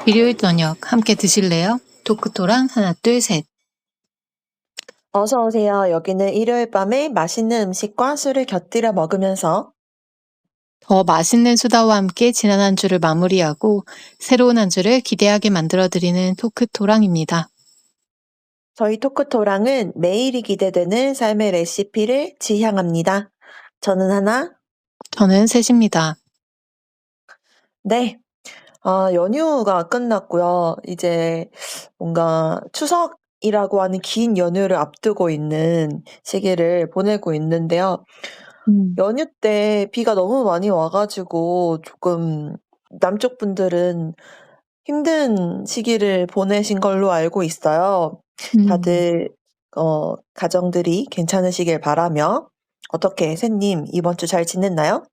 일요일 저녁 함께 드실래요? 토크토랑 하나 둘 셋. 어서 오세요. 여기는 일요일 밤에 맛있는 음식과 술을 곁들여 먹으면서 더 맛있는 수다와 함께 지난 한 주를 마무리하고 새로운 한 주를 기대하게 만들어드리는 토크토랑입니다. 저희 토크토랑은 매일이 기대되는 삶의 레시피를 지향합니다. 저는 하나. 저는 셋입니다. 네. 연휴가 끝났고요. 이제 뭔가 추석이라고 하는 긴 연휴를 앞두고 있는 시기를 보내고 있는데요. 연휴 때 비가 너무 많이 와 가지고 조금 남쪽 분들은 힘든 시기를 보내신 걸로 알고 있어요. 다들 가정들이 괜찮으시길 바라며 어떻게 샌님 이번 주 잘 지냈나요?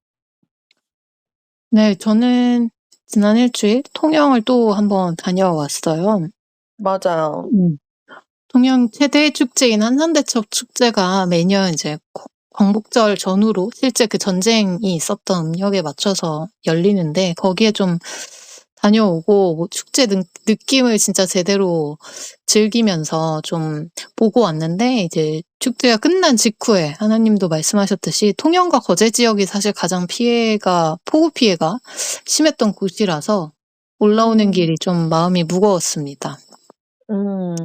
네, 저는 지난 일주일 통영을 또 한번 다녀왔어요. 맞아요. 통영 최대 축제인 한산대첩 축제가 매년 이제 광복절 전후로 실제 그 전쟁이 있었던 음력에 맞춰서 열리는데 거기에 좀 다녀오고 뭐 축제 느낌을 진짜 제대로 즐기면서 좀 보고 왔는데 이제 축제가 끝난 직후에 하나님도 말씀하셨듯이 통영과 거제 지역이 사실 가장 폭우 피해가 심했던 곳이라서 올라오는 길이 좀 마음이 무거웠습니다. 음.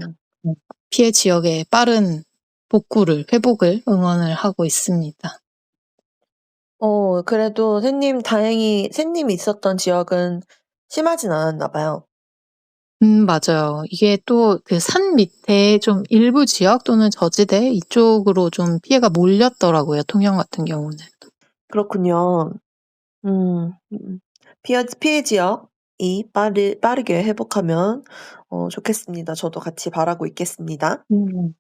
피해 지역의 빠른 회복을 응원을 하고 있습니다. 그래도 다행히 샌님이 있었던 지역은 심하진 않았나 봐요. 맞아요. 이게 또 그 산 밑에 좀 일부 지역 또는 저지대 이쪽으로 좀 피해가 몰렸더라고요, 통영 같은 경우는. 그렇군요. 피해 지역이 빠르게 회복하면 좋겠습니다. 저도 같이 바라고 있겠습니다. 음.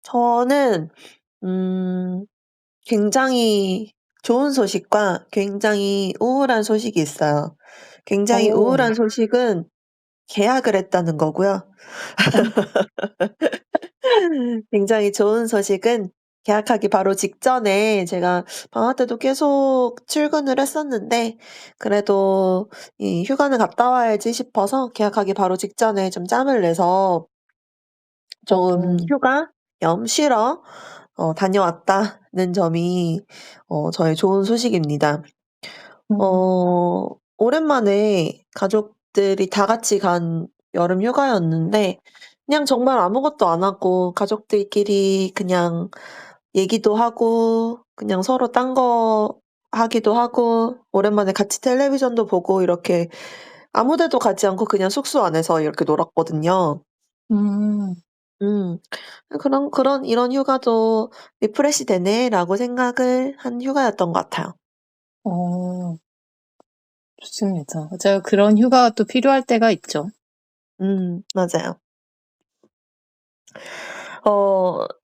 저는 굉장히 좋은 소식과 굉장히 우울한 소식이 있어요. 굉장히 우울한 소식은 계약을 했다는 거고요. 굉장히 좋은 소식은 계약하기 바로 직전에 제가 방학 때도 계속 출근을 했었는데 그래도 이 '휴가는 갔다 와야지.' 싶어서 계약하기 바로 직전에 좀 짬을 내서 좀 휴가 겸 쉬러 다녀왔다는 점이 저의 좋은 소식입니다. 오랜만에 가족들이 다 같이 간 여름 휴가였는데 그냥 정말 아무것도 안 하고 가족들끼리 그냥 얘기도 하고 그냥 서로 딴 거 하기도 하고 오랜만에 같이 텔레비전도 보고 이렇게 아무 데도 가지 않고 그냥 숙소 안에서 이렇게 놀았거든요. 음. 음. 이런 휴가도 '리프레시 되네.'라고 생각을 한 휴가였던 것 같아요. 좋습니다. 맞아요. 그런 휴가가 또 필요할 때가 있죠. 맞아요.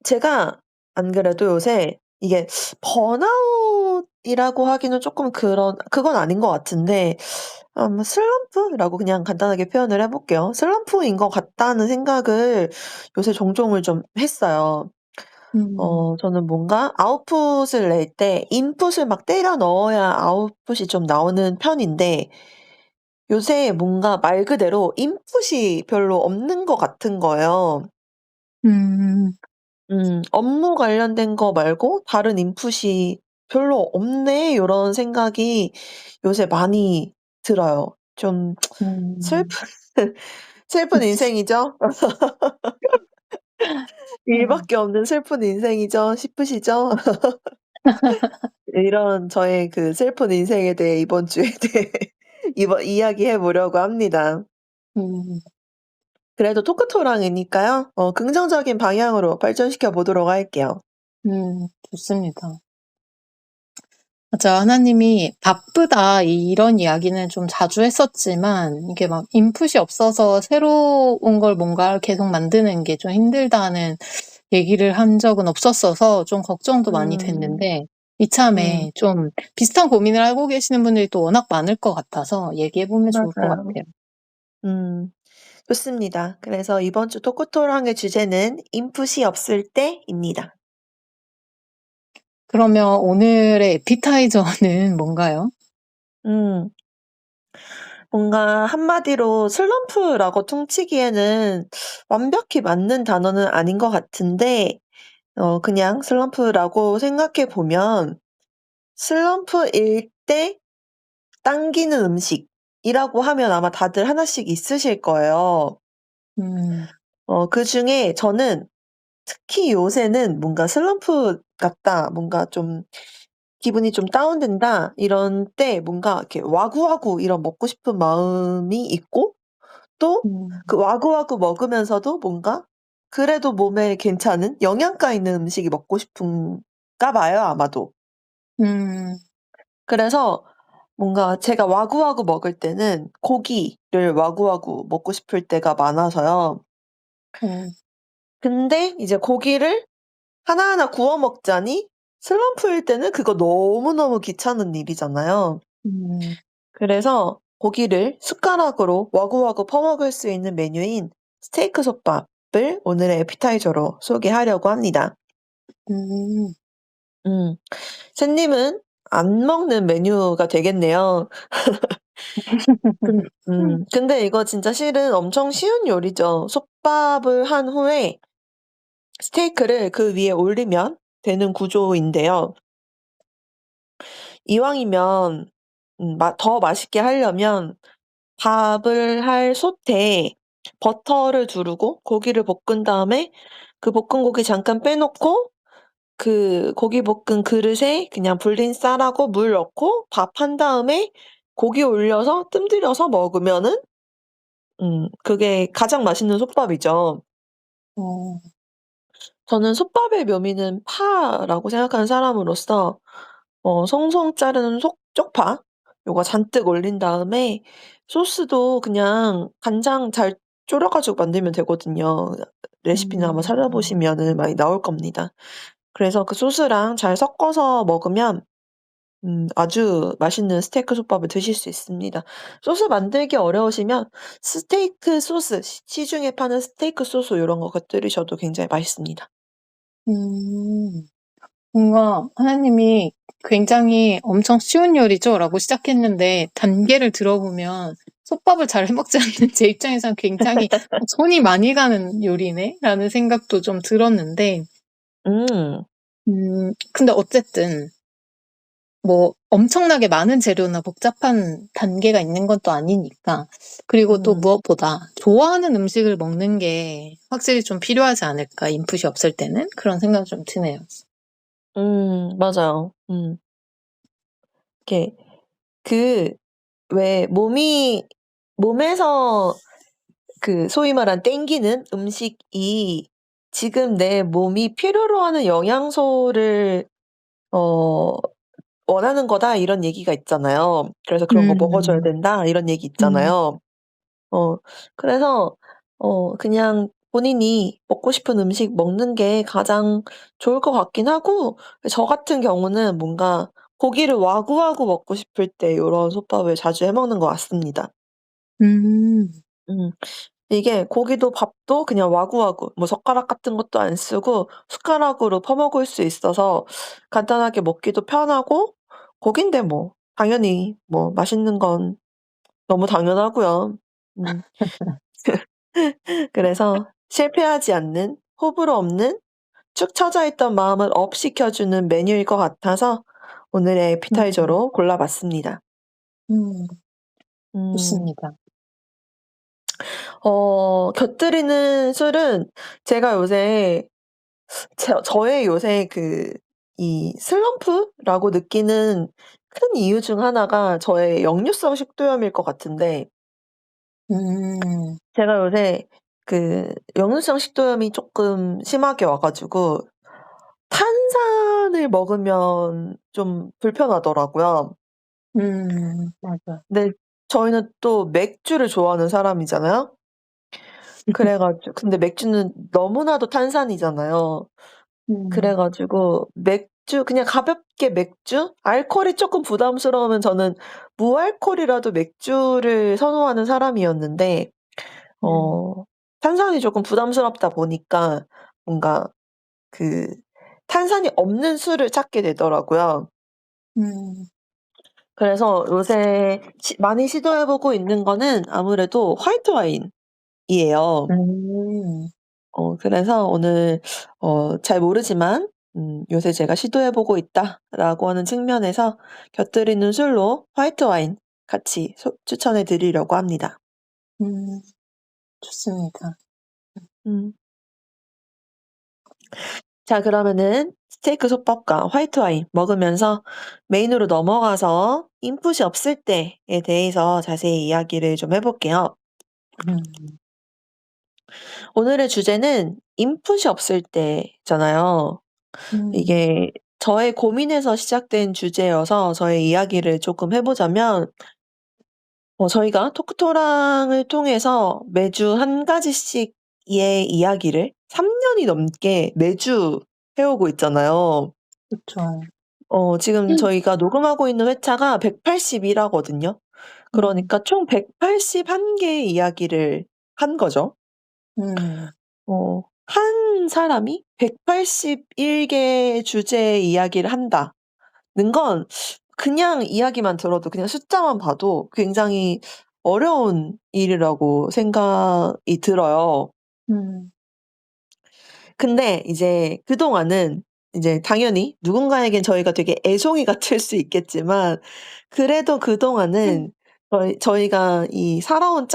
제가 안 그래도 요새 이게 번아웃이라고 하기는 쪼끔 그건 아닌 것 같은데 뭐 슬럼프라고 그냥 간단하게 표현을 해 볼게요. 슬럼프인 것 같다는 생각을 요새 종종을 좀 했어요. 저는 뭔가 아웃풋을 낼 때 인풋을 막 때려 넣어야 아웃풋이 좀 나오는 편인데 요새 뭔가 말 그대로 인풋이 별로 없는 것 같은 거예요. 음. 업무 관련된 거 말고 '다른 인풋이 별로 없네.' 요런 생각이 요새 많이 들어요. 좀 음. 슬픈 슬픈 인생이죠. '일밖에 없는 슬픈 인생이죠.' 싶으시죠? 이런 저의 그 슬픈 인생에 대해 이번 주에 대해 이야기해 보려고 합니다. 음. 그래도 토크토랑이니까요. 긍정적인 방향으로 발전시켜 보도록 할게요. 좋습니다. 맞아. 하나님이 "바쁘다." 이런 이야기는 좀 자주 했었지만 이게 막 인풋이 없어서 새로운 걸 뭔가 계속 만드는 게 좀 힘들다는 얘기를 한 적은 없었어서 좀 걱정도 많이 음. 됐는데 음. 이참에 좀 비슷한 고민을 하고 계시는 분들이 또 워낙 많을 것 같아서 얘기해 보면 좋을 것 맞아요. 같아요. 음. 좋습니다. 그래서 이번 주 토크토랑의 주제는 인풋이 없을 때입니다. 그러면 오늘의 에피타이저는 뭔가요? 음. 뭔가 한마디로 슬럼프라고 퉁치기에는 완벽히 맞는 단어는 아닌 것 같은데 그냥 슬럼프라고 생각해 보면 슬럼프일 때 당기는 음식이라고 하면 아마 다들 하나씩 있으실 거예요. 음. 그중에 저는 특히 요새는 뭔가 슬럼프 같다, 뭔가 좀 기분이 좀 다운된다 이런 때 뭔가 이렇게 와구와구 이런 먹고 싶은 마음이 있고 또 음. 그 와구와구 먹으면서도 뭔가 그래도 몸에 괜찮은 영양가 있는 음식이 먹고 싶은가 봐요, 아마도. 음. 그래서 뭔가 제가 와구와구 먹을 때는 고기를 와구와구 먹고 싶을 때가 많아서요. 음. 근데 이제 고기를 하나하나 구워 먹자니 슬럼프일 때는 그거 너무너무 귀찮은 일이잖아요. 음. 그래서 고기를 숟가락으로 와구와구 퍼먹을 수 있는 메뉴인 스테이크 솥밥을 오늘의 에피타이저로 소개하려고 합니다. 음. 음. 샌님은 안 먹는 메뉴가 되겠네요. 근데 이거 진짜 실은 엄청 쉬운 요리죠. 솥밥을 한 후에 스테이크를 그 위에 올리면 되는 구조인데요. 이왕이면 더 맛있게 하려면 밥을 할 솥에 버터를 두르고 고기를 볶은 다음에 그 볶은 고기 잠깐 빼놓고 그 고기 볶은 그릇에 그냥 불린 쌀하고 물 넣고 밥 한 다음에 고기 올려서 뜸들여서 먹으면은 그게 가장 맛있는 솥밥이죠. 어. 저는 솥밥의 묘미는 파라고 생각하는 사람으로서 송송 자른 속 쪽파 요거 잔뜩 올린 다음에 소스도 그냥 간장 잘 졸여 가지고 만들면 되거든요. 레시피는 아마 음. 찾아보시면은 많이 나올 겁니다. 그래서 그 소스랑 잘 섞어서 먹으면 아주 맛있는 스테이크 솥밥을 드실 수 있습니다. 소스 만들기 어려우시면 스테이크 소스 시중에 파는 스테이크 소스 요런 거 곁들이셔도 굉장히 맛있습니다. 음. 뭔가 하나님이 굉장히 "엄청 쉬운 요리죠?"라고 시작했는데 단계를 들어보면 '솥밥을 잘 해 먹지 않는 제 입장에서는 굉장히 손이 많이 가는 요리네.'라는 생각도 좀 들었는데 음. 근데 어쨌든 뭐 엄청나게 많은 재료나 복잡한 단계가 있는 건 또 아니니까. 그리고 또 음. 무엇보다 좋아하는 음식을 먹는 게 확실히 좀 필요하지 않을까, 인풋이 없을 때는? 그런 생각이 좀 드네요. 맞아요. 이렇게 그 왜 몸에서 그 소위 말한 땡기는 음식이 지금 내 몸이 필요로 하는 영양소를 어 원하는 거다 이런 얘기가 있잖아요. 그래서 "그런 거 먹어 줘야 음. 된다." 이런 얘기 음. 있잖아요. 어 그래서 그냥 본인이 먹고 싶은 음식 먹는 게 가장 좋을 것 같긴 하고 저 같은 경우는 뭔가 고기를 와구와구 먹고 싶을 때 요런 솥밥을 자주 해 먹는 것 같습니다. 음. 음. 이게 고기도 밥도 그냥 와구와구 뭐 젓가락 같은 것도 안 쓰고 숟가락으로 퍼먹을 수 있어서 간단하게 먹기도 편하고 고긴데 뭐 당연히 뭐 맛있는 건 너무 당연하고요. 음. 그래서 실패하지 않는 호불호 없는 축 처져 있던 마음을 업 시켜주는 메뉴일 것 같아서 오늘의 음. 에피타이저로 골라 봤습니다. 음. 음. 좋습니다. 곁들이는 술은 제가 요새 저의 요새 이 슬럼프라고 느끼는 큰 이유 중 하나가 저의 역류성 식도염일 것 같은데 음. 제가 요새 역류성 식도염이 쪼끔 심하게 와 가지고 탄산을 먹으면 좀 불편하더라고요. 맞아. 근데 저희는 또 맥주를 좋아하는 사람이잖아요. 근데 맥주는 너무나도 탄산이잖아요. 그래 음. 가지고 맥주 그냥 가볍게 맥주? 알코올이 쪼끔 부담스러우면 저는 무알콜이라도 맥주를 선호하는 사람이었는데 음. 탄산이 조금 부담스럽다 보니까 뭔가 그 탄산이 없는 술을 찾게 되더라고요. 음. 그래서 요새 많이 시도해 보고 있는 거는 아무래도 화이트 와인이에요. 음. 그래서 오늘 잘 모르지만 요새 제가 시도해 보고 있다라고 하는 측면에서 곁들이는 술로 화이트 와인 같이 추천해 드리려고 합니다. 음. 좋습니다. 음. 자, 그러면은 스테이크 솥밥과 화이트 와인 먹으면서 메인으로 넘어가서 인풋이 없을 때에 대해서 자세히 이야기를 좀 해 볼게요. 음. 오늘의 주제는 인풋이 없을 때잖아요. 음. 이게 저의 고민에서 시작된 주제여서 저의 이야기를 조금 해 보자면 저희가 토크토랑을 통해서 매주 한 가지씩의 이야기를 3 년이 넘게 매주 해 오고 있잖아요. 그쵸. 지금 저희가 녹음하고 있는 회차가 180 이라거든요. 음. 그러니까 총 181 개의 이야기를 한 거죠. 음. 한 사람이 181 개의 주제의 이야기를 한다는 건 그냥 이야기만 들어도 그냥 숫자만 봐도 굉장히 어려운 일이라고 생각이 들어요. 음. 근데 이제 그동안은 이제 당연히 누군가에겐 저희가 되게 애송이 같을 수 있겠지만 그래도 그동안은 저희가 이 살아온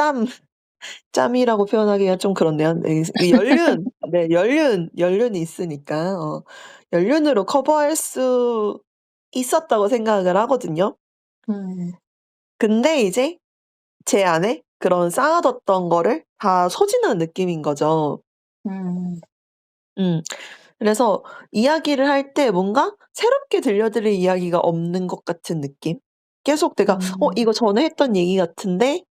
짬이라고 표현하기가 좀 그렇네요. 네, 이 연륜, 네, 연륜이 있으니까 연륜으로 커버할 수 있었다고 생각을 하거든요. 음. 근데 이제 제 안에 그런 쌓아뒀던 거를 다 소진한 느낌인 거죠. 음. 음. 그래서 이야기를 할 때 뭔가 새롭게 들려드릴 이야기가 없는 것 같은 느낌? 계속 내가 음. 이거 전에 했던 얘기 같은데?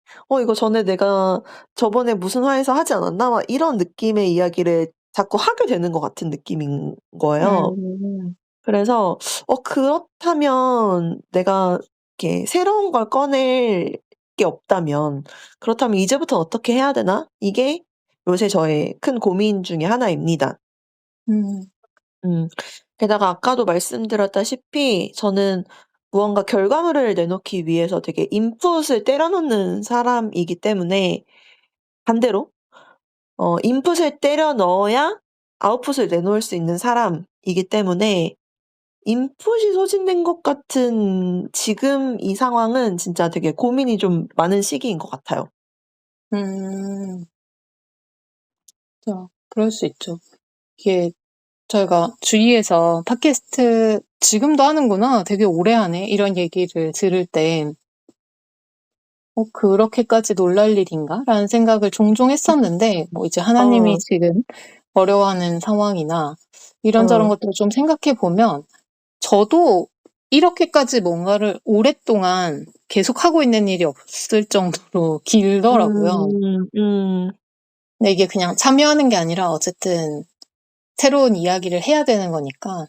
이거 전에 내가 저번에 무슨 화에서 하지 않았나?' 막 이런 느낌의 이야기를 자꾸 하게 되는 것 같은 느낌인 거예요. 음. 그래서 그렇다면 내가 이렇게 새로운 걸 꺼낼 게 없다면 '그렇다면 이제부터 어떻게 해야 되나?' 이게 요새 저의 큰 고민 중에 하나입니다. 음. 음. 게다가 아까도 말씀드렸다시피 저는 무언가 결과물을 내놓기 위해서 되게 인풋을 때려 넣는 사람이기 때문에 반대로 인풋을 때려 넣어야 아웃풋을 내놓을 수 있는 사람이기 때문에 인풋이 소진된 것 같은 지금 이 상황은 진짜 되게 고민이 좀 많은 시기인 것 같아요. 음. 그럴 수 있죠. 이게 저희가 주위에서 팟캐스트 "지금도 하는구나. 되게 오래 하네." 이런 얘기를 들을 때 '그렇게까지 놀랄 일인가?'라는 생각을 종종 했었는데 이제 하나님이 어. 지금 어려워하는 상황이나 이런저런 어. 것들을 좀 생각해 보면 저도 이렇게까지 뭔가를 오랫동안 계속하고 있는 일이 없을 정도로 길더라고요. 음. 근데 이게 그냥 참여하는 게 아니라 어쨌든 새로운 이야기를 해야 되는 거니까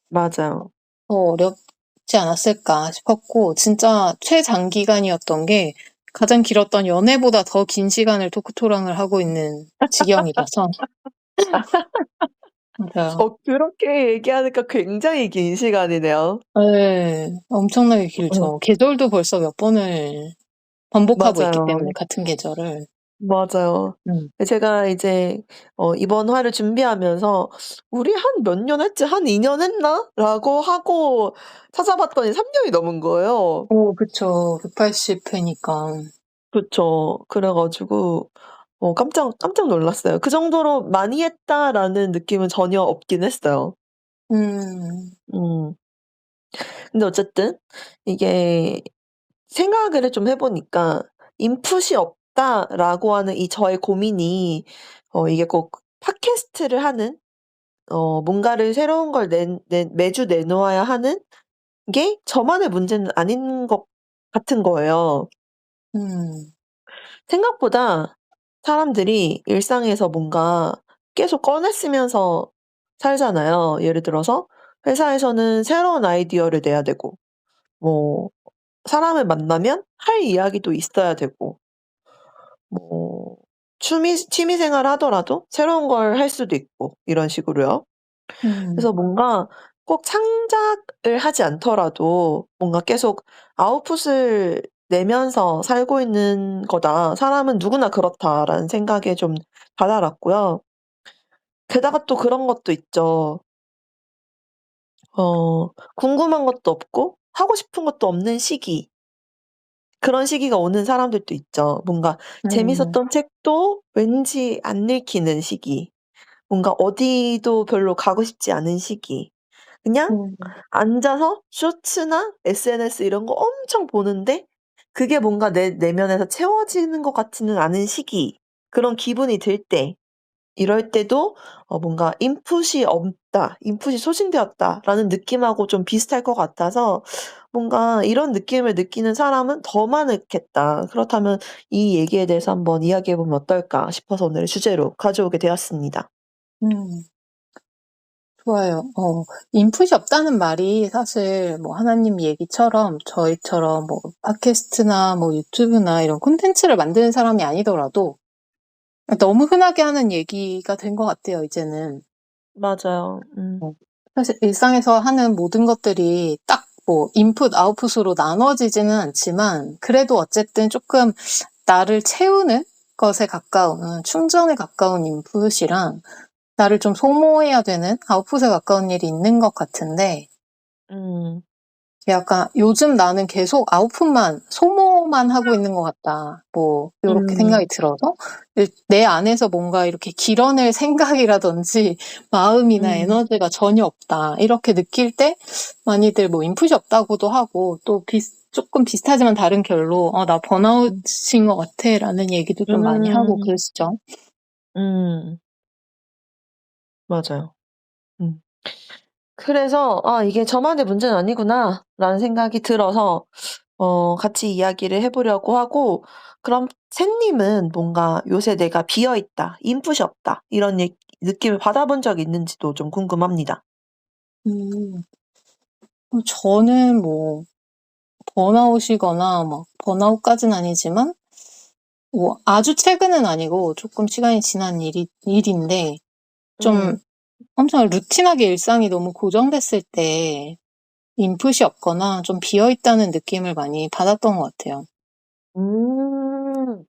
맞아요. 더 어렵지 않았을까 싶었고 진짜 최장기간이었던 게 가장 길었던 연애보다 더 긴 시간을 토크토랑을 하고 있는 지경이라서 맞아요. 그렇게 얘기하니까 굉장히 긴 시간이네요. 예. 엄청나게 어. 길죠. 계절도 벌써 몇 번을 반복하고 있기 때문에 맞아요. 같은 계절을. 맞아요. 음. 제가 이제 이번 회를 준비하면서 '우리 한 몇 년 했지? 한 2년 했나?'라고 하고 찾아봤더니 3 년이 넘은 거예요. 그쵸. 180 회니까. 그쵸. 그래 가지고 깜짝 놀랐어요. '그 정도로 많이 했다.'라는 느낌은 전혀 없긴 했어요. 음. 음. 근데 어쨌든 이게 생각을 좀 해 보니까 '인풋이 없다.'라고 하는 이 저의 고민이 이게 꼭 팟캐스트를 하는 뭔가를 새로운 걸 매주 내놓아야 하는 게 저만의 문제는 아닌 것 같은 거예요. 음. 생각보다 사람들이 일상에서 뭔가 계속 꺼냈으면서 살잖아요. 예를 들어서 회사에서는 새로운 아이디어를 내야 되고 뭐 사람을 만나면 할 이야기도 있어야 되고 뭐 취미 생활을 하더라도 새로운 걸 할 수도 있고 이런 식으로요. 음. 그래서 뭔가 꼭 창작을 하지 않더라도 뭔가 계속 아웃풋을 내면서 살고 있는 거다. '사람은 누구나 그렇다.'라는 생각에 좀 다다랐고요. 게다가 또 그런 것도 있죠. 궁금한 것도 없고 하고 싶은 것도 없는 시기. 그런 시기가 오는 사람들도 있죠. 뭔가 음. 재밌었던 책도 왠지 안 읽히는 시기. 뭔가 어디도 별로 가고 싶지 않은 시기. 그냥 음. 앉아서 쇼츠나 SNS 이런 거 엄청 보는데 그게 뭔가 내 내면에서 채워지는 것 같지는 않은 시기. 그런 기분이 들 때 이럴 때도 뭔가 '인풋이 없다. 인풋이 소진되었다.'라는 느낌하고 좀 비슷할 것 같아서 뭔가 이런 느낌을 느끼는 사람은 더 많겠다. 그렇다면 이 얘기에 대해서 한번 이야기해 보면 어떨까 싶어서 오늘 주제로 가져오게 되었습니다. 음. 좋아요. 인풋이 없다는 말이 사실 뭐 하나님 얘기처럼 저희처럼 뭐 팟캐스트나 뭐 유튜브나 이런 콘텐츠를 만드는 사람이 아니더라도 너무 흔하게 하는 얘기가 된 것 같아요, 이제는. 맞아요. 어. 사실 일상에서 하는 모든 것들이 딱 뭐 인풋, 아웃풋으로 나눠지지는 않지만 그래도 어쨌든 조금 나를 채우는 것에 가까운, 충전에 가까운 인풋이랑 나를 좀 소모해야 되는 아웃풋에 가까운 일이 있는 것 같은데 음. 약간 '요즘 나는 계속 아웃풋만 소모만 하고 있는 것 같다.' 뭐 요렇게 음. 생각이 들어서 내 안에서 뭔가 이렇게 길어낼 생각이라든지 마음이나 음. 에너지가 전혀 없다. 이렇게 느낄 때 많이들 뭐 인풋이 없다고도 하고 또 조금 비슷하지만 다른 결로 나 음. 번아웃인 것 같아.'라는 얘기도 좀 많이 하고 음. 그러시죠. 음. 맞아요. 음. 그래서 '아 이게 저만의 문제는 아니구나.'라는 생각이 들어서 같이 이야기를 해 보려고 하고 그럼 샌님은 뭔가 '요새 내가 비어 있다. 인풋이 없다.' 이런 느낌을 받아본 적이 있는지도 좀 궁금합니다. 음. 저는 뭐 번아웃이거나 막 번아웃까지는 아니지만 뭐 아주 최근은 아니고 조금 시간이 지난 일인데 좀 음. 엄청 루틴하게 일상이 너무 고정됐을 때 인풋이 없거나 좀 비어 있다는 느낌을 많이 받았던 것 같아요. 음.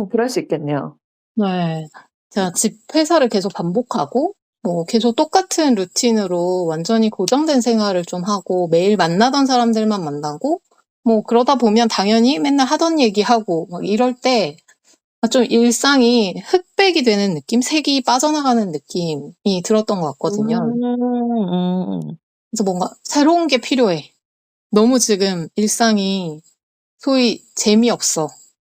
그럴 수 있겠네요. 네. 제가 회사를 계속 반복하고 뭐 계속 똑같은 루틴으로 완전히 고정된 생활을 좀 하고 매일 만나던 사람들만 만나고 뭐 그러다 보면 당연히 맨날 하던 얘기하고 막 이럴 때 좀 일상이 흑백이 되는 느낌? 색이 빠져나가는 느낌이 들었던 것 같거든요. 그래서 뭔가 새로운 게 필요해. 너무 지금 일상이 소위 재미없어.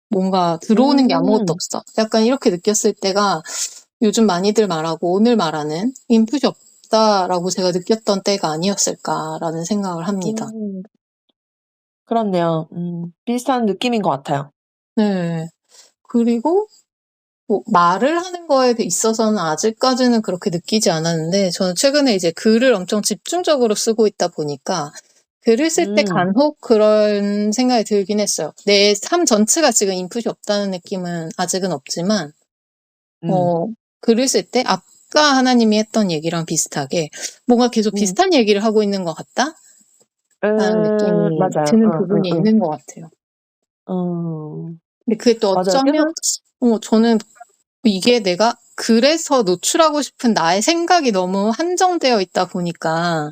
뭔가 들어오는 게 아무것도 음. 없어. 약간 이렇게 느꼈을 때가 요즘 많이들 말하고 오늘 말하는 '인풋이 없다.'라고 제가 느꼈던 때가 아니었을까라는 생각을 합니다. 음. 그렇네요. 비슷한 느낌인 것 같아요. 네. 그리고 뭐 말을 하는 거에 있어서는 아직까지는 그렇게 느끼지 않았는데 저는 최근에 이제 글을 엄청 집중적으로 쓰고 있다 보니까 글을 쓸 때 음. 간혹 그런 생각이 들긴 했어요. 내 삶 전체가 지금 인풋이 없다는 느낌은 아직은 없지만 음. 어 글을 쓸 때 아까 하나님이 했던 얘기랑 비슷하게 '뭔가 계속 음. 비슷한 얘기를 하고 있는 것 같다.'라는 느낌이 맞아요. 드는 부분이 있는 것 같아요. 어. 근데 그게 또 맞아요. 어쩌면 계속 저는 이게 내가 글에서 노출하고 싶은 나의 생각이 너무 한정되어 있다 보니까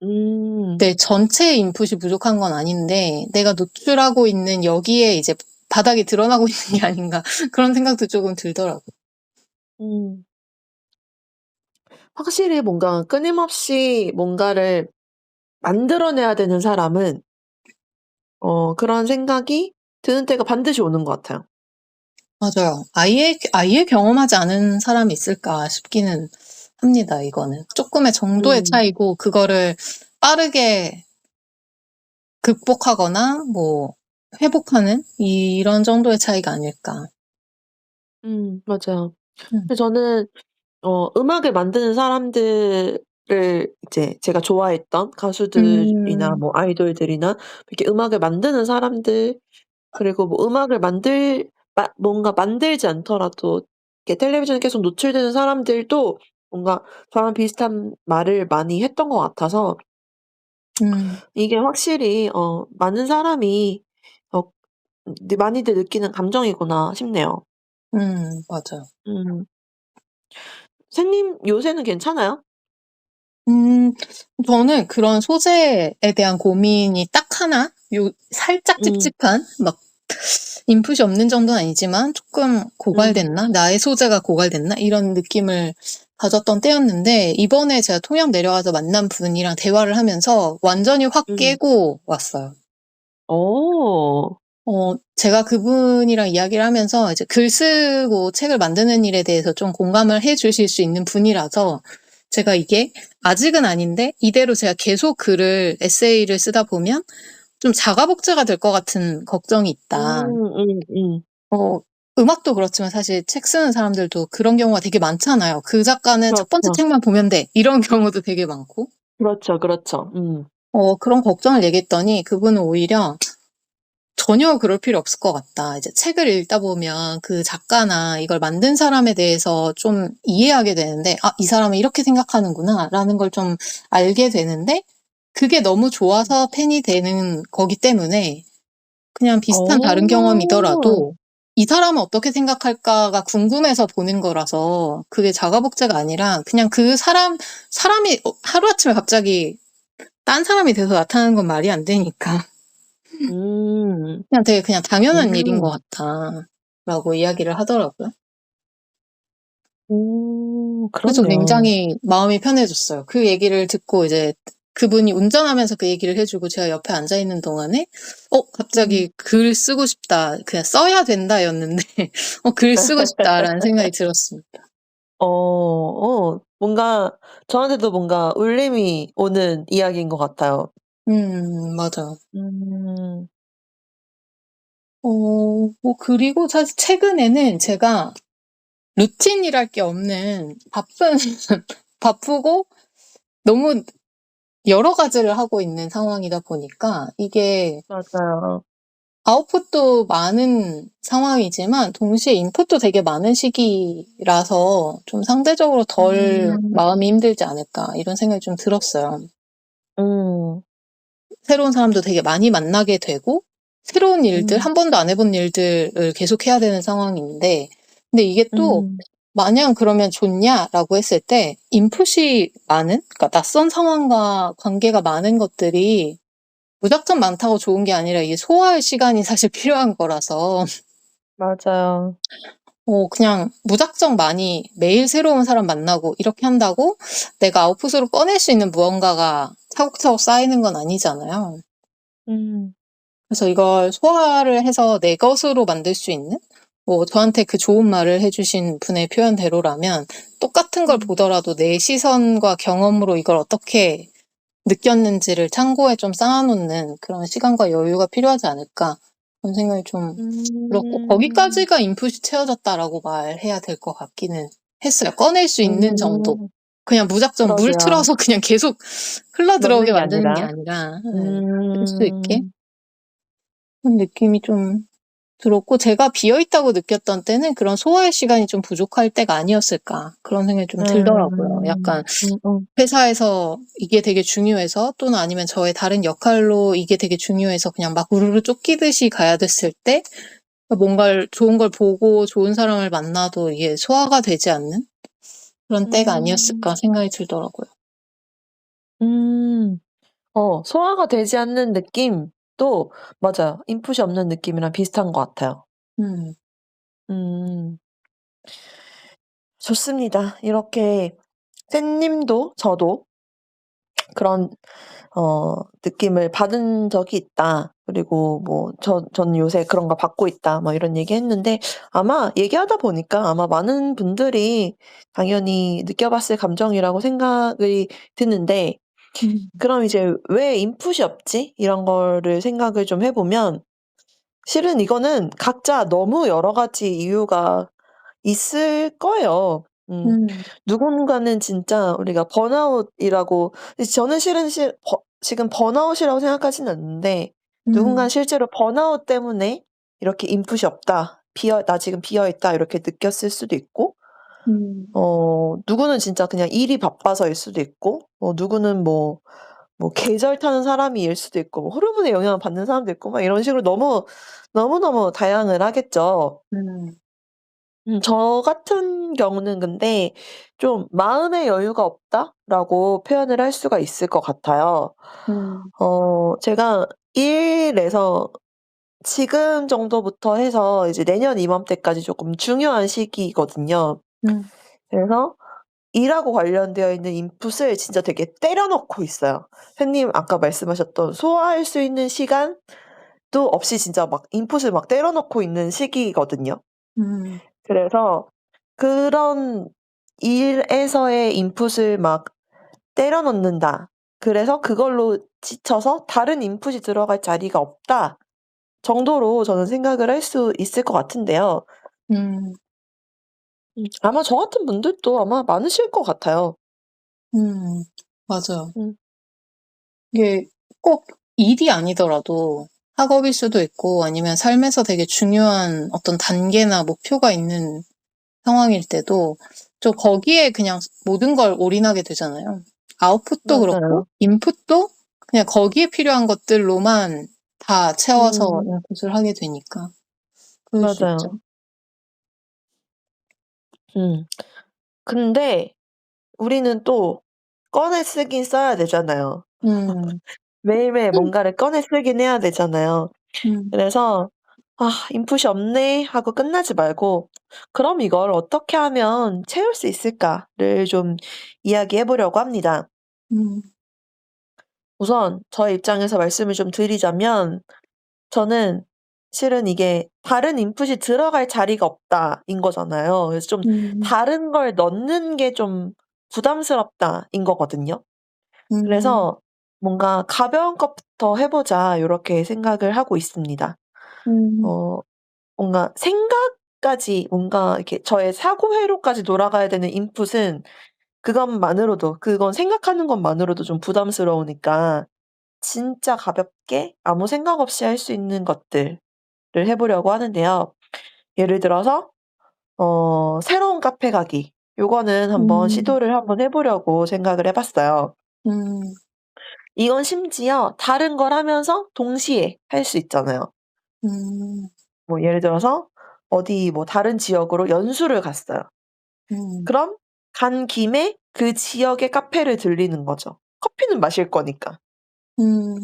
음. 내 전체의 인풋이 부족한 건 아닌데 내가 노출하고 있는 여기에 이제 바닥이 드러나고 있는 게 아닌가 그런 생각도 조금 들더라고요. 음. 확실히 뭔가 끊임없이 뭔가를 만들어내야 되는 사람은 그런 생각이 드는 때가 반드시 오는 것 같아요. 맞아요. 아예 경험하지 않은 사람이 있을까 싶기는 합니다, 이거는. 쪼끔의 정도의 음. 차이고 그거를 빠르게 극복하거나 뭐 회복하는 이런 정도의 차이가 아닐까. 맞아요. 음. 근데 저는 음악을 만드는 사람들을 이제 제가 좋아했던 가수들이나 음. 뭐 아이돌들이나 이렇게 음악을 만드는 사람들 그리고 뭐 음악을 뭔가 만들지 않더라도 이렇게 텔레비전에 계속 노출되는 사람들도 뭔가 저랑 비슷한 말을 많이 했던 것 같아서 음. 이게 확실히 많은 사람이 어 많이들 느끼는 감정이구나 싶네요. 맞아요. 음. 선생님 요새는 괜찮아요? 음 저는 그런 소재에 대한 고민이 딱 하나 살짝 음. 찝찝한 막 인풋이 없는 정도는 아니지만 조금 음. '고갈됐나? 나의 소재가 고갈됐나?' 이런 느낌을 가졌던 때였는데 이번에 제가 통영 내려가서 만난 분이랑 대화를 하면서 완전히 확 음. 깨고 왔어요. 어. 제가 그분이랑 이야기를 하면서 이제 글 쓰고 책을 만드는 일에 대해서 좀 공감을 해 주실 수 있는 분이라서 제가 이게 아직은 아닌데 이대로 제가 계속 글을 에세이를 쓰다 보면 좀 자가복제가 될 것 같은 걱정이 있다. 음음. 어 음악도 그렇지만 사실 책 쓰는 사람들도 그런 경우가 되게 많잖아요. '그 작가는 첫 번째 그렇죠. 책만 보면 돼.' 이런 경우도 되게 많고. 그렇죠, 그렇죠. 그런 걱정을 얘기했더니 그분은 오히려 "전혀 그럴 필요 없을 것 같다. 이제 책을 읽다 보면 그 작가나 이걸 만든 사람에 대해서 좀 이해하게 되는데 '아 이 사람은 이렇게 생각하는구나.'라는 걸 좀 알게 되는데 그게 너무 좋아서 팬이 되는 거기 때문에 그냥 비슷한 다른 어. 경험이더라도 '이 사람은 어떻게 생각할까.'가 궁금해서 보는 거라서 그게 자가복제가 아니라 그냥 그 사람이 하루아침에 갑자기 딴 사람이 돼서 나타나는 건 말이 안 되니까 음. 그냥 되게 그냥 당연한 일인 것 음. 같다라고 이야기를 하더라고요. 그래서 그렇네요. 굉장히 마음이 편해졌어요. 그 얘기를 듣고 이제 그분이 운전하면서 그 얘기를 해 주고 제가 옆에 앉아 있는 동안에 음. 갑자기 '글 쓰고 싶다. 그냥 써야 된다.'였는데 '글 쓰고 싶다.'라는 생각이 들었습니다. 뭔가 저한테도 뭔가 울림이 오는 이야기인 것 같아요. 맞아요. 음. 그리고 사실 최근에는 제가 루틴이랄 게 없는 바쁘고 너무 여러 가지를 하고 있는 상황이다 보니까 이게 맞아요. 아웃풋도 많은 상황이지만 동시에 인풋도 되게 많은 시기라서 좀 상대적으로 덜 음. 마음이 힘들지 않을까 이런 생각이 좀 들었어요. 음. 새로운 사람도 되게 많이 만나게 되고 새로운 일들, 음. 한 번도 안 해본 일들을 계속 해야 되는 상황인데 근데 이게 또 음. 마냥 그러면 좋냐라고 했을 때 인풋이 많은 그러니까 낯선 상황과 관계가 많은 것들이 무작정 많다고 좋은 게 아니라 이게 소화할 시간이 사실 필요한 거라서 맞아요. 그냥 무작정 많이 매일 새로운 사람 만나고 이렇게 한다고 내가 아웃풋으로 꺼낼 수 있는 무언가가 차곡차곡 쌓이는 건 아니잖아요. 음. 그래서 이걸 소화를 해서 내 것으로 만들 수 있는 저한테 그 좋은 말을 해 주신 분의 표현대로라면 똑같은 걸 음. 보더라도 내 시선과 경험으로 이걸 어떻게 느꼈는지를 창고에 좀 쌓아 놓는 그런 시간과 여유가 필요하지 않을까 그런 생각이 좀 들었고 음. 거기까지가 인풋이 채워졌다라고 말해야 될 것 같기는 했어요. 꺼낼 수 있는 정도. 음. 그냥 무작정 물 그러게요. 틀어서 그냥 계속 흘러들어오게 넣는 게 만드는 게 아니라. 아니라 쓸 수 있게 음. 그런 느낌이 좀 들었고 제가 비어 있다고 느꼈던 때는 그런 소화의 시간이 좀 부족할 때가 아니었을까 그런 생각이 좀 들더라고요. 약간 음음. 회사에서 이게 되게 중요해서 또는 아니면 저의 다른 역할로 이게 되게 중요해서 그냥 막 우르르 쫓기듯이 가야 됐을 때 뭔가를 좋은 걸 보고 좋은 사람을 만나도 이게 소화가 되지 않는 그런 때가 음. 아니었을까 생각이 들더라고요. 음. 소화가 되지 않는 느낌도 맞아요. 인풋이 없는 느낌이랑 비슷한 것 같아요. 음. 음. 좋습니다. 이렇게 샌 님도 저도 그런 느낌을 받은 적이 있다. 그리고 뭐 "저는 요새 그런 걸 받고 있다." 뭐 이런 얘기했는데 아마 얘기하다 보니까 아마 많은 분들이 당연히 느껴봤을 감정이라고 생각이 드는데 음. 그럼 이제 '왜 인풋이 없지?' 이런 거를 생각을 좀 해 보면 실은 이거는 각자 너무 여러 가지 이유가 있을 거예요. 음. 누군가는 진짜 우리가 번아웃이라고 저는 실은 지금 번아웃이라고 생각하지는 않는데 누군가는 음. 실제로 번아웃 때문에 이렇게 인풋이 없다. 나 지금 비어 있다. 이렇게 느꼈을 수도 있고 누구는 진짜 그냥 일이 바빠서일 수도 있고 누구는 뭐 계절 타는 사람일 수도 있고 뭐 호르몬에 영향을 받는 사람도 있고 막 이런 식으로 너무너무 다양을 하겠죠. 음. 저 같은 경우는 근데 좀 '마음의 여유가 없다.'라고 표현을 할 수가 있을 것 같아요. 음. 제가 일에서 지금 정도부터 해서 이제 내년 이맘때까지 조금 중요한 시기거든요. 음. 그래서 일하고 관련되어 있는 인풋을 진짜 되게 때려 넣고 있어요. 선생님 아까 말씀하셨던 소화할 수 있는 시간도 없이 진짜 막 인풋을 막 때려 넣고 있는 시기거든요. 음. 그래서 그런 일에서의 인풋을 막 때려 넣는다. 그래서 그걸로 지쳐서 '다른 인풋이 들어갈 자리가 없다.' 정도로 저는 생각을 할 수 있을 것 같은데요. 음. 아마 저 같은 분들도 아마 많으실 것 같아요. 음. 맞아요. 음. 이게 꼭 일이 아니더라도 학업일 수도 있고 아니면 삶에서 되게 중요한 어떤 단계나 목표가 있는 상황일 때도 좀 거기에 그냥 모든 걸 올인하게 되잖아요. 아웃풋도 그렇고 맞아요. 인풋도 그냥 거기에 필요한 것들로만 다 채워서 음. 인풋을 하게 되니까 그럴 수 있죠. 맞아요. 음. 근데 우리는 또 꺼내 쓰긴 써야 되잖아요. 음. 매일매일 뭔가를 꺼내 쓰긴 해야 되잖아요. 음. 그래서 '아 인풋이 없네.' 하고 끝나지 말고 '그럼 이걸 어떻게 하면 채울 수 있을까?'를 좀 이야기해 보려고 합니다. 음. 우선 저의 입장에서 말씀을 좀 드리자면 저는 실은 이게 '다른 인풋이 들어갈 자리가 없다.'인 거잖아요. 그래서 좀 음. '다른 걸 넣는 게 좀 부담스럽다.'인 거거든요. 음. 그래서 뭔가 '가벼운 것부터 해 보자.' 요렇게 생각을 하고 있습니다. 음. 어 뭔가 생각까지 뭔가 이렇게 저의 사고 회로까지 돌아가야 되는 인풋은 그건 생각하는 것만으로도 좀 부담스러우니까 진짜 가볍게 아무 생각 없이 할 수 있는 것들을 해 보려고 하는데요. 예를 들어서 새로운 카페 가기. 요거는 음. 시도를 해 보려고 생각을 해 봤어요. 음. 이건 심지어 다른 걸 하면서 동시에 할 수 있잖아요. 음. 뭐 예를 들어서 어디 뭐 다른 지역으로 연수를 갔어요. 음. 그럼 간 김에 그 지역의 카페를 들리는 거죠. 커피는 마실 거니까. 음.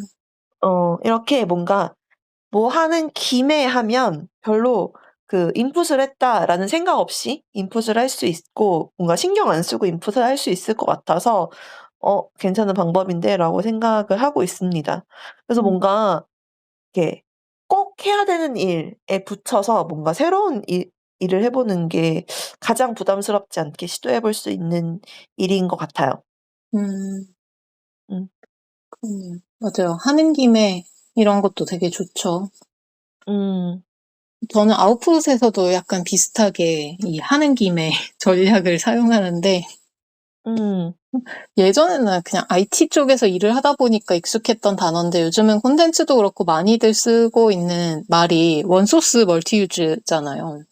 이렇게 뭔가 뭐 하는 김에 하면 별로 그 '인풋을 했다.'라는 생각 없이 인풋을 할 수 있고 뭔가 신경 안 쓰고 인풋을 할 수 있을 것 같아서 '괜찮은 방법인데.'라고 생각을 하고 있습니다. 그래서 음. 뭔가 이렇게 꼭 해야 되는 일에 붙여서 뭔가 새로운 일을 해 보는 게 가장 부담스럽지 않게 시도해 볼 수 있는 일인 것 같아요. 음. 음. 그렇네요. 맞아요. 하는 김에 이런 것도 되게 좋죠. 음. 저는 아웃풋에서도 약간 비슷하게 이 하는 김에 전략을 사용하는데 음. 예전에는 그냥 IT 쪽에서 일을 하다 보니까 익숙했던 단어인데 요즘은 콘텐츠도 그렇고 많이들 쓰고 있는 말이 원소스 멀티 유즈잖아요.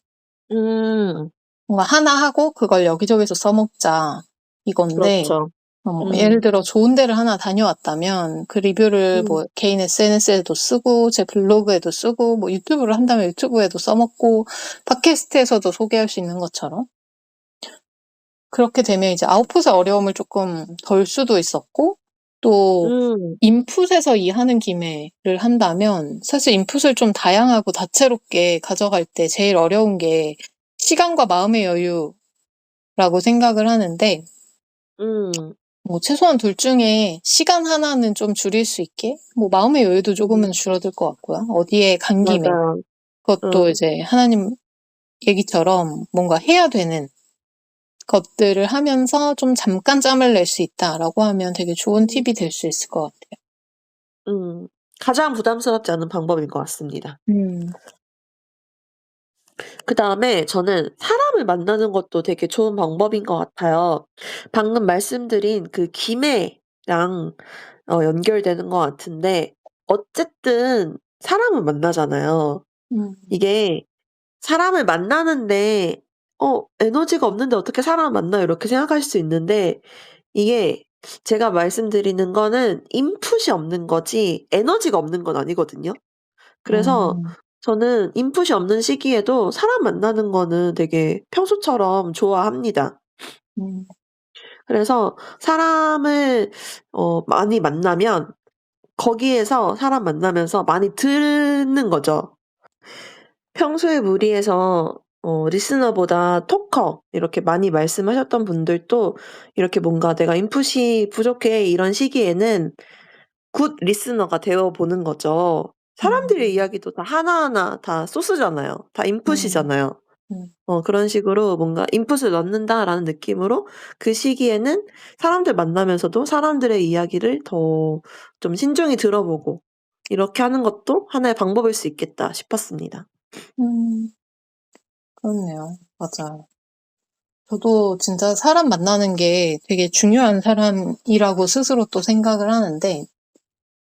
음. 뭔가 하나 하고 그걸 여기저기서 써먹자 이건데 그렇죠. 뭐 예를 음. 들어 좋은 데를 하나 다녀왔다면 그 리뷰를 음. 뭐 개인 SNS에도 쓰고 제 블로그에도 쓰고 뭐 유튜브를 한다면 유튜브에도 써먹고 팟캐스트에서도 소개할 수 있는 것처럼 그렇게 되면 이제 아웃풋의 어려움을 조금 덜 수도 있었고 또 음. 인풋에서 이 하는 김에를 한다면 사실 인풋을 좀 다양하고 다채롭게 가져갈 때 제일 어려운 게 시간과 마음의 여유라고 생각을 하는데 음. 뭐 최소한 둘 중에 시간 하나는 좀 줄일 수 있게 뭐 마음의 여유도 음. 조금은 줄어들 것 같고요. 어디에 간 김에 맞아요. 그것도 음. 이제 하나님 얘기처럼 뭔가 해야 되는 것들을 하면서 좀 잠깐 짬을 낼 수 있다라고 하면 되게 좋은 음. 팁이 될 수 있을 것 같아요. 가장 부담스럽지 않은 방법인 것 같습니다. 음. 그다음에 저는 사람을 만나는 것도 되게 좋은 방법인 것 같아요. 방금 말씀드린 그 김해랑 연결되는 것 같은데 어쨌든 사람을 만나잖아요. 음. 이게 사람을 만나는데 에너지가 없는데 어떻게 사람 만나요?' 이렇게 생각하실 수 있는데 이게 제가 말씀드리는 거는 인풋이 없는 거지 에너지가 없는 건 아니거든요. 그래서 음. 저는 인풋이 없는 시기에도 사람 만나는 거는 되게 평소처럼 좋아합니다. 음. 그래서 사람을 많이 만나면 거기에서 사람 만나면서 많이 듣는 거죠. 평소에 무리해서 리스너보다 토커 이렇게 많이 말씀하셨던 분들도 이렇게 뭔가 '내가 인풋이 부족해.' 이런 시기에는 굿 리스너가 되어 보는 거죠. 사람들의 음. 이야기도 다 하나하나 다 소스잖아요. 다 음. 인풋이잖아요. 음. 그런 식으로 뭔가 '인풋을 넣는다.'라는 느낌으로 그 시기에는 사람들 만나면서도 사람들의 이야기를 더 좀 신중히 들어보고 이렇게 하는 것도 하나의 방법일 수 있겠다 싶었습니다. 음. 그렇네요. 맞아요. 저도 진짜 사람 만나는 게 되게 중요한 사람이라고 스스로 또 생각을 하는데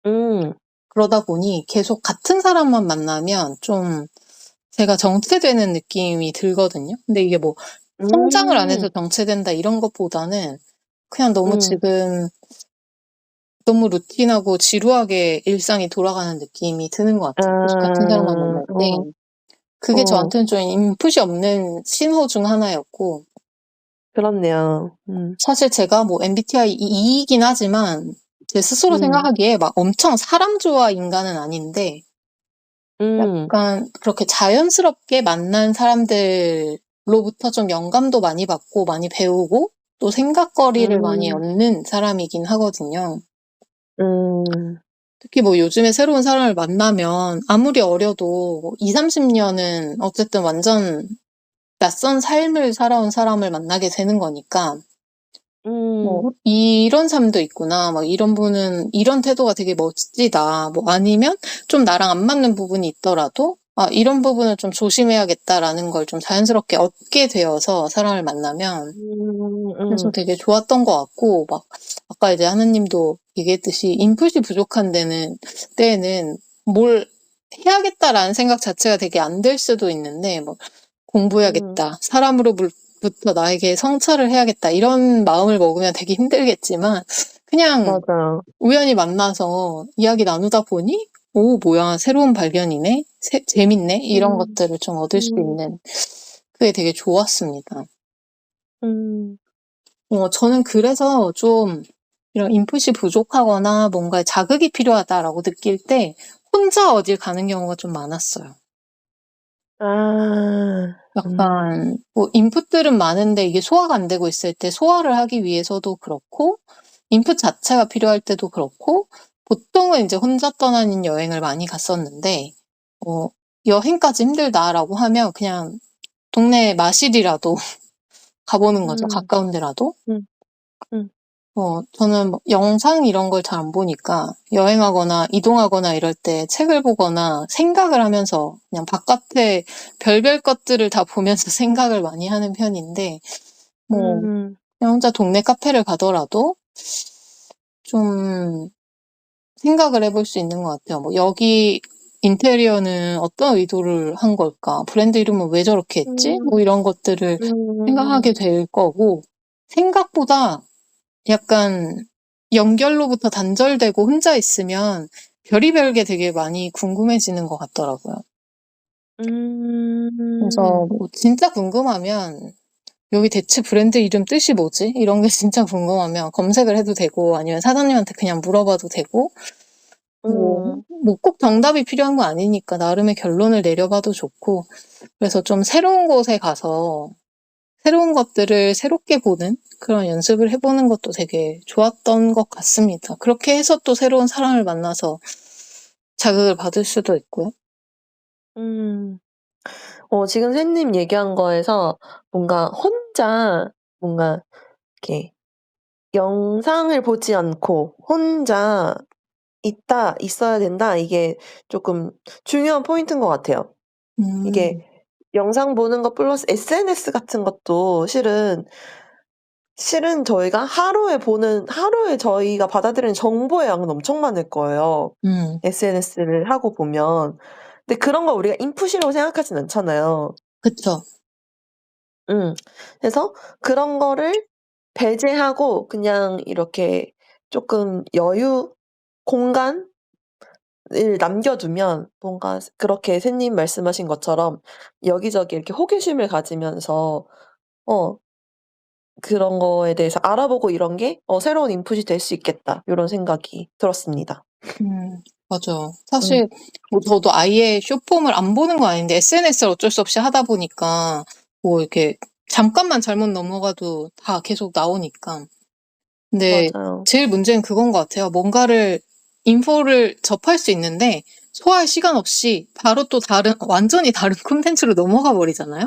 음. 그러다 보니 계속 같은 사람만 만나면 좀 제가 정체되는 느낌이 들거든요. 근데 이게 뭐 성장을 안 해서 음. 정체된다 이런 것보다는 그냥 너무 음. 지금 너무 루틴하고 지루하게 일상이 돌아가는 느낌이 드는 것 같아요. 계속 같은 사람만 아. 만날 때. 그게 어. 저한테는 좀 인풋이 없는 신호 중 하나였고 그렇네요. 음. 사실 제가 뭐 MBTI E이긴 하지만 제 스스로 음. 생각하기에 막 엄청 사람 좋아 인간은 아닌데 음. 약간 그렇게 자연스럽게 만난 사람들로부터 좀 영감도 많이 받고 많이 배우고 또 생각거리를 많이 음. 얻는 사람이긴 하거든요. 음. 특히 뭐 요즘에 새로운 사람을 만나면 아무리 어려도 뭐 20-30년은 어쨌든 완전 낯선 삶을 살아온 사람을 만나게 되는 거니까 음. 뭐 '이런 삶도 있구나. 막 이런 분은 이런 태도가 되게 멋지다.' 뭐 아니면 좀 나랑 안 맞는 부분이 있더라도 '아 이런 부분은 좀 조심해야겠다.'라는 걸 좀 자연스럽게 얻게 되어서 사람을 만나면 그래서 음. 되게 좋았던 것 같고 막 아까 이제 하느님도 얘기했듯이 인풋이 부족한 때에는 '뭘 해야겠다.'라는 생각 자체가 되게 안 들 수도 있는데 뭐 음. '공부해야겠다. 사람으로부터 나에게 성찰을 해야겠다.' 이런 마음을 먹으면 되게 힘들겠지만 그냥 맞아요. 우연히 만나서 이야기 나누다 보니 '오 뭐야. 새로운 발견이네. 재밌네.' 이런 음. 것들을 좀 얻을 수 음. 있는 그게 되게 좋았습니다. 음. 저는 그래서 좀 이런 인풋이 부족하거나 뭔가에 자극이 필요하다라고 느낄 때 혼자 어딜 가는 경우가 좀 많았어요. 아. 약간 뭐 인풋들은 많은데 이게 소화가 안 되고 있을 때 소화를 하기 위해서도 그렇고 인풋 자체가 필요할 때도 그렇고 보통은 인제 혼자 떠나는 여행을 많이 갔었는데 어 '여행까지 힘들다.'라고 하면 그냥 동네 마실이라도 가 보는 거죠, 음. 가까운 데라도. 음. 음. 저는 뭐 영상 이런 걸 잘 안 보니까 여행하거나 이동하거나 이럴 때 책을 보거나 생각을 하면서 그냥 바깥에 별별 것들을 다 보면서 생각을 많이 하는 편인데 뭐 음. 그냥 혼자 동네 카페를 가더라도 좀 생각을 해볼 수 있는 것 같아요. 뭐 '여기 인테리어는 어떤 의도를 한 걸까? 브랜드 이름은 왜 저렇게 했지?' 음. 뭐 이런 것들을 생각하게 음. 될 거고 생각보다 약간 연결로부터 단절되고 혼자 있으면 별의별 게 되게 많이 궁금해지는 것 같더라고요. 음. 그래서 뭐 진짜 궁금하면 '여기 대체 브랜드 이름 뜻이 뭐지?' 이런 게 진짜 궁금하면 검색을 해도 되고 아니면 사장님한테 그냥 물어봐도 되고 뭐 음. 꼭 정답이 필요한 거 아니니까 나름의 결론을 내려봐도 좋고 그래서 좀 새로운 곳에 가서 새로운 것들을 새롭게 보는 그런 연습을 해 보는 것도 되게 좋았던 것 같습니다. 그렇게 해서 또 새로운 사람을 만나서 자극을 받을 수도 있고요. 음. 지금 선생님 얘기한 거에서 뭔가 혼자 뭔가 이렇게 영상을 보지 않고 혼자 있어야 된다. 이게 쪼끔 중요한 포인트인 것 같아요. 이게 음. 영상 보는 것 플러스 SNS 같은 것도 실은 저희가 하루에 저희가 받아들이는 정보의 양은 엄청 많을 거예요, 음. SNS를 하고 보면. 근데 그런 걸 우리가 인풋이라고 생각하진 않잖아요. 그쵸. 그래서 그런 거를 배제하고 그냥 이렇게 쪼끔 여유 공간을 남겨 두면 뭔가 그렇게 샌님 말씀하신 것처럼 여기저기 이렇게 호기심을 가지면서 어 그런 거에 대해서 알아보고 이런 게 '새로운 인풋이 될 수 있겠다.' 요런 생각이 들었습니다. 맞아요. 음. 사실 뭐 저도 아예 숏폼을 안 보는 건 아닌데 SNS를 어쩔 수 없이 하다 보니까 뭐 이렇게 잠깐만 잘못 넘어가도 다 계속 나오니까. 근데 맞아요. 제일 문제는 그건 것 같아요. 뭔가를 인포를 접할 수 있는데 소화할 시간 없이 바로 또 완전히 다른 콘텐츠로 넘어가 버리잖아요.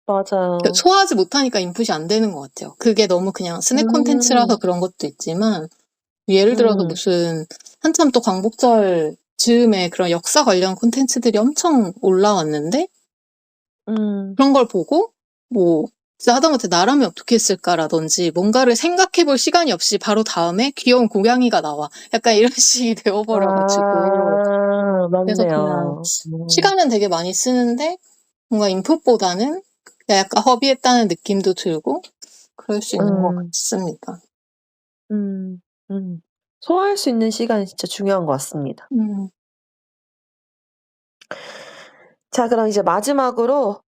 맞아요. 소화하지 못하니까 인풋이 안 되는 것 같아요. 그게 너무 그냥 스낵 콘텐츠라서 음. 그런 것도 있지만 예를 들어서 음. 무슨 한참 또 광복절 즈음에 그런 역사 관련 콘텐츠들이 엄청 올라왔는데 음. 그런 걸 보고 뭐 진짜 하다못해 '나라면 어떻게 했을까?'라든지 뭔가를 생각해 볼 시간이 없이 바로 다음에 귀여운 고양이가 나와. 약간 이런 식이 되어 버려 가지고 아 그래서 그냥 맞네요. 시간은 되게 많이 쓰는데 뭔가 인풋보다는 약간 허비했다는 느낌도 들고 그럴 수 있는 것 음. 같습니다. 음. 음. 소화할 수 있는 시간이 진짜 중요한 것 같습니다. 음. 자 그럼 이제 마지막으로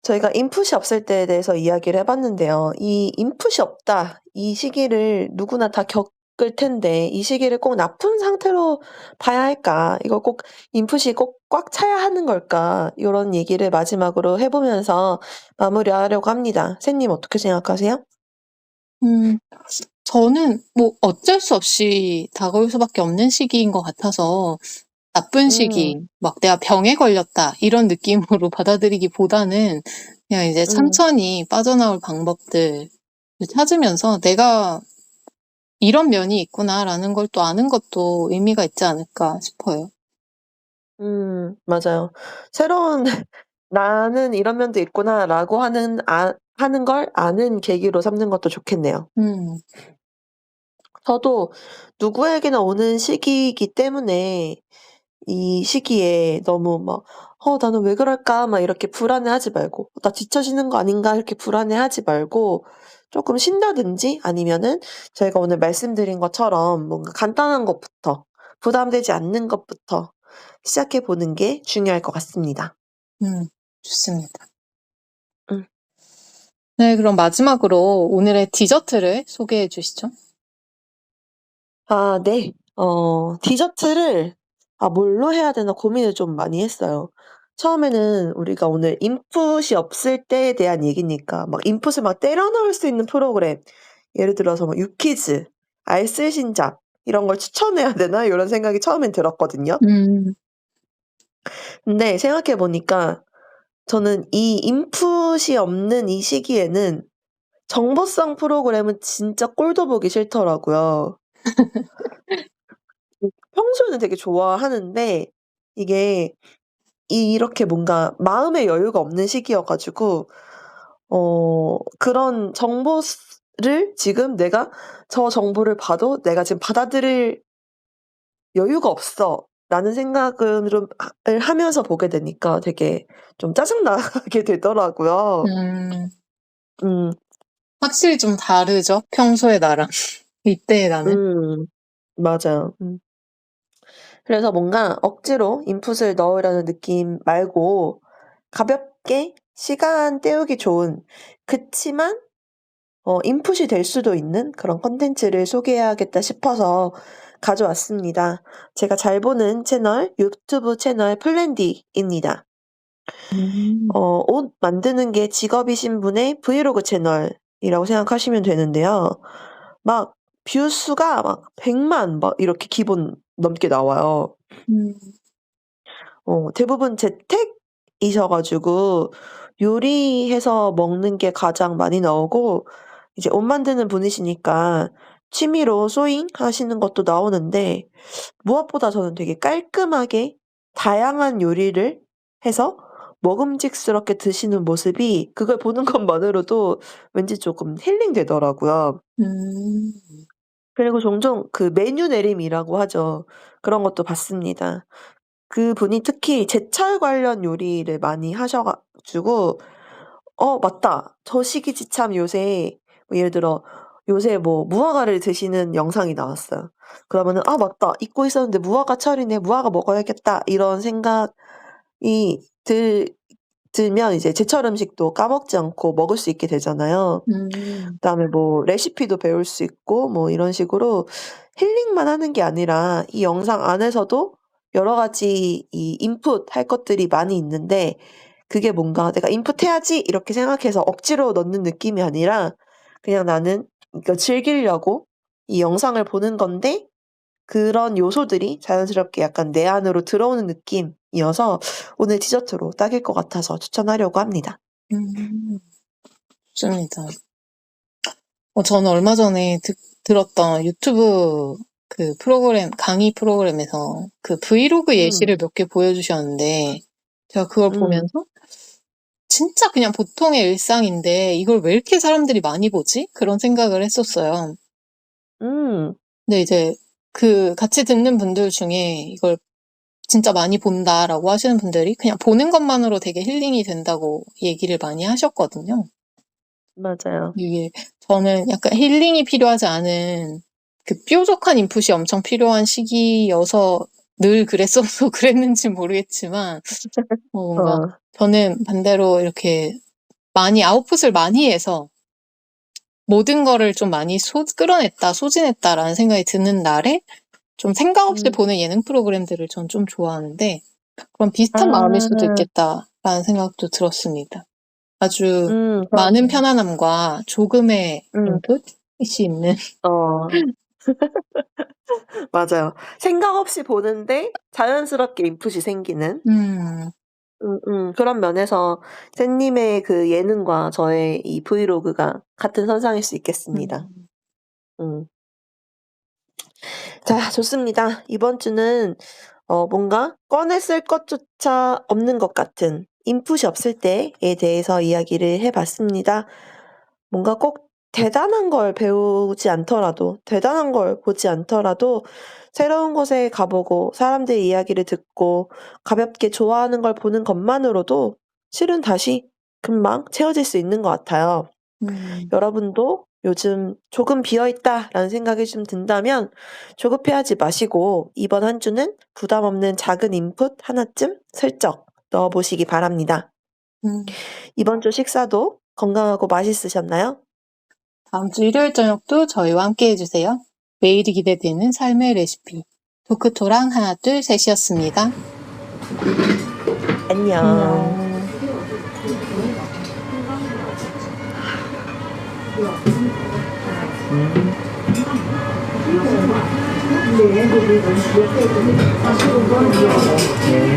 저희가 인풋이 없을 때에 대해서 이야기를 해 봤는데요. 이 인풋이 없다. 이 시기를 누구나 다 겪을 텐데 이 시기를 꼭 나쁜 상태로 봐야 할까? 이거 꼭 인풋이 꼭 꽉 차야 하는 걸까? 요런 얘기를 마지막으로 해 보면서 마무리하려고 합니다. 샌님 어떻게 생각하세요? 음. 저는 뭐 어쩔 수 없이 다가올 수밖에 없는 시기인 것 같아서 나쁜 음. 시기, 막 '내가 병에 걸렸다.' 이런 느낌으로 받아들이기보다는 그냥 이제 음. 천천히 빠져나올 방법들을 찾으면서 '내가 이런 면이 있구나.'라는 걸 또 아는 것도 의미가 있지 않을까 싶어요. 맞아요. 새로운 '나는 이런 면도 있구나.'라고 하는 걸 아는 계기로 삼는 것도 좋겠네요. 음. 저도 누구에게나 오는 시기이기 때문에 이 시기에 너무 막 '나는 왜 그럴까?' 막 이렇게 불안해하지 말고 '나 뒤처지는 거 아닌가?' 이렇게 불안해하지 말고 쪼끔 쉰다든지 아니면은 저희가 오늘 말씀드린 것처럼 뭔가 간단한 것부터 부담되지 않는 것부터 시작해 보는 게 중요할 것 같습니다. 음. 좋습니다. 음. 네, 그럼 마지막으로 오늘의 디저트를 소개해 주시죠. 아 네. 디저트를 뭘로 해야 되나 고민을 좀 많이 했어요. 처음에는 우리가 오늘 인풋이 없을 때에 대한 얘기니까 막 인풋을 막 때려 넣을 수 있는 프로그램 예를 들어서 뭐 유퀴즈, 알쓸신잡 이런 걸 추천해야 되나 요런 생각이 처음엔 들었거든요. 음. 근데 생각해 보니까 저는 이 인풋이 없는 이 시기에는 정보성 프로그램은 진짜 꼴도 보기 싫더라고요. 평소에는 되게 좋아하는데 이게 이렇게 뭔가 마음의 여유가 없는 시기여 가지고 그런 정보를 지금 내가 저 정보를 봐도 '내가 지금 받아들일 여유가 없어.'라는 생각을 좀 하면서 보게 되니까 되게 좀 짜증 나게 되더라고요. 음. 음. 확실히 좀 다르죠, 평소의 나랑 이때의 나는. 음. 맞아요. 그래서 뭔가 억지로 인풋을 넣으려는 느낌 말고 가볍게 시간 때우기 좋은 그치만 인풋이 될 수도 있는 그런 콘텐츠를 소개해야겠다 싶어서 가져왔습니다. 제가 잘 보는 채널 유튜브 채널 플랜디입니다. 음. 옷 만드는 게 직업이신 분의 브이로그 채널이라고 생각하시면 되는데요. 막 뷰 수가 막 100만 막 이렇게 기본 넘게 나와요. 음. 대부분 재택이셔 가지고 요리해서 먹는 게 가장 많이 나오고 이제 옷 만드는 분이시니까 취미로 소잉 하시는 것도 나오는데 무엇보다 저는 되게 깔끔하게 다양한 요리를 해서 먹음직스럽게 드시는 모습이 그걸 보는 것만으로도 왠지 조금 힐링되더라고요. 음. 그리고 종종 그 메뉴 내림이라고 하죠. 그런 것도 봤습니다. 그분이 특히 제철 관련 요리를 많이 하셔 가지고 맞다. 저 시기지 참 요새 뭐 예를 들어 요새 뭐 무화과를 드시는 영상이 나왔어요. 그러면은 '아 맞다. 잊고 있었는데 무화과 철이네. 무화과 먹어야겠다.' 이런 생각이 들면 이제 제철 음식도 까먹지 않고 먹을 수 있게 되잖아요. 음. 그다음에 뭐 레시피도 배울 수 있고 뭐 이런 식으로 힐링만 하는 게 아니라 이 영상 안에서도 여러 가지 이 인풋할 것들이 많이 있는데 그게 뭔가 '내가 인풋해야지.' 이렇게 생각해서 억지로 넣는 느낌이 아니라 그냥 나는 이거 즐기려고 이 영상을 보는 건데 그런 요소들이 자연스럽게 약간 내 안으로 들어오는 느낌이어서 오늘 디저트로 딱일 것 같아서 추천하려고 합니다. 음. 좋습니다. 저는 얼마 전에 들었던 유튜브 그 프로그램, 강의 프로그램에서 그 브이로그 음. 예시를 몇 개 보여주셨는데, 제가 그걸 음. 보면서 진짜 그냥 보통의 일상인데, 이걸 왜 이렇게 사람들이 많이 보지? 그런 생각을 했었어요. 음. 근데 이제 그 같이 듣는 분들 중에 이걸 진짜 많이 본다라고 하시는 분들이 그냥 보는 것만으로 되게 힐링이 된다고 얘기를 많이 하셨거든요. 맞아요. 이게 저는 약간 힐링이 필요하지 않은 그 뾰족한 인풋이 엄청 필요한 시기여서 늘 그랬어서 그랬는지 모르겠지만 뭔가 어. 저는 반대로 이렇게 많이 아웃풋을 많이 해서 모든 거를 좀 많이 끌어냈다, 소진했다라는 생각이 드는 날에 좀 생각 없이 음. 보는 예능 프로그램들을 전 좀 좋아하는데 그런 비슷한 마음일 수도 아. 있겠다라는 생각도 들었습니다. 아주 많은 그렇네요. 편안함과 조금의 음. 인풋이 있는. 어. 맞아요. 생각 없이 보는데 자연스럽게 인풋이 생기는 음. 그런 면에서 쌤님의 그 예능과 저의 이 브이로그가 같은 선상일 수 있겠습니다. 음. 음. 자 좋습니다. 이번 주는 뭔가 꺼내 쓸 것조차 없는 것 같은 인풋이 없을 때에 대해서 이야기를 해 봤습니다. 뭔가 꼭 대단한 걸 배우지 않더라도 대단한 걸 보지 않더라도 새로운 곳에 가 보고 사람들의 이야기를 듣고 가볍게 좋아하는 걸 보는 것만으로도 실은 다시 금방 채워질 수 있는 것 같아요. 음. 여러분도 요즘 '조금 비어 있다.'라는 생각이 좀 든다면 조급해하지 마시고 이번 한 주는 부담 없는 작은 인풋 하나쯤 슬쩍 넣어 보시기 바랍니다. 음. 이번 주 식사도 건강하고 맛있으셨나요? 다음 주 일요일 저녁도 저희와 함께 해주세요. 매일이 기대되는 삶의 레시피. 토크토랑 하나 둘 셋이었습니다. 안녕. 안녕. 네,